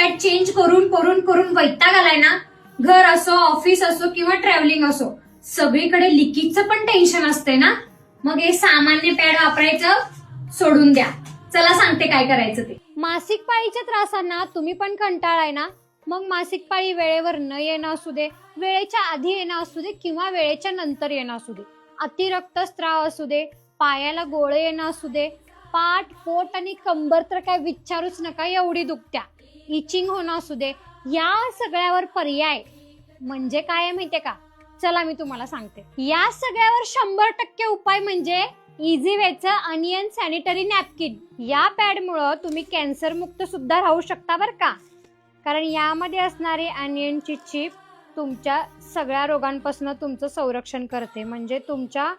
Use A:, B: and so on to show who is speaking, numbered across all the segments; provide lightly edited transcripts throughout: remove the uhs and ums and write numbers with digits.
A: Pad change करून करून करून वैताग आलाय ना. घर असो, ऑफिस असो किंवा ट्रॅव्हलिंग असो, सगळीकडे लिकेजचं पण टेन्शन असते ना. मग हे सामान्य पॅड वापरायचं सोडून द्या. चला सांगते काय करायचं ते. मासिक पाळीच्या त्रासांना तुम्ही पण कंटाळाय ना. मग मासिक पाळी वेळेवर न येणं असू दे, वेळेच्या आधी येणं असू दे किंवा वेळेच्या नंतर येणं असू दे, अतिरक्तस्राव असू दे, पायाला गोळे येणं असू दे, पाठ, पोट आणि कंबर तर काय विचारूच नका एवढी दुखत्या, इचिंग होणं असू दे, या सगळ्यावर पर्याय म्हणजे काय आहे माहितीये का? चला मी तुम्हाला सांगते. या सगळ्यावर 100% उपाय म्हणजे इझी वेचं अनियन सॅनिटरी नॅपकिन. या पॅडमुळं तुम्ही कॅन्सर मुक्त सुद्धा राहू शकता बरं का. कारण यामध्ये असणारी अनियनची चिप तुमच्या सगळ्या रोगांपासून तुमचं संरक्षण करते. म्हणजे तुमच्या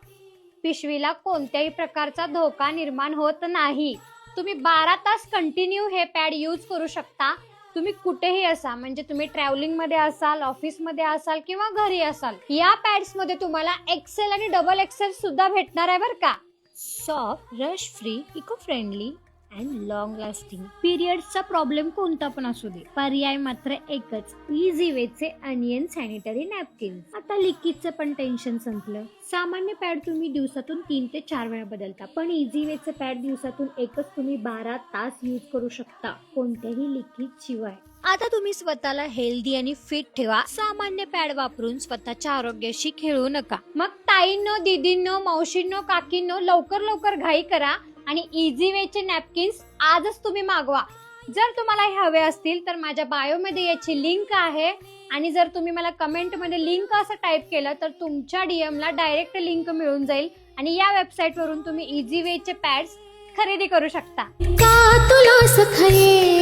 A: पिशवीला कोणत्याही प्रकारचा धोका निर्माण होत नाही. तुम्ही 12 तास कंटिन्यू हे पॅड यूज करू शकता. तुम्ही कुठेही असा, म्हणजे तुम्ही ट्रॅव्हलिंग मध्ये असाल, ऑफिसमध्ये असाल किंवा घरी असाल. या पॅड्स मध्ये तुम्हाला एक्सेल आणि डबल एक्सेल सुद्धा भेटणार आहे बरं का. Soft, rash free, eco friendly and long lasting. पिरियड्सचा प्रॉब्लेम कोणता पण असू दे, पर्याय मात्र एकच, इझी वेचे अनियन सॅनिटरी नॅपकिन. आता लिकेजचं पण टेन्शन संपलं. सामान्य पॅड तुम्ही दिवसातून 3 ते 4 वेळा बदलता, पण इझी वेचं पॅड दिवसातून एकच तुम्ही 12 तास यूज करू शकता, कोणत्याही लिकेज शिवाय. आता तुम्ही स्वतःला हेल्दी आणि फिट ठेवा. सामान्य पॅड वापरून स्वतःच्या आरोग्याशी खेळू नका. मग ताईंनो, दीदींनो, मावशींनो, काकींनो, लवकर लवकर घाई करा आणि इझी वेचे नॅपकिन्स आजच तुम्ही मागवा. जर तुम्हाला हे हवे असतील तर माझ्या बायोमध्ये याची लिंक आहे, आणि जर तुम्ही मला कमेंटमध्ये लिंक असं टाईप केलं तर तुमच्या डीएमला डायरेक्ट लिंक मिळून जाईल आणि या वेबसाईटवरून तुम्ही इझी वेचे पॅड्स खरेदी करू शकता.
B: का तुला सखाये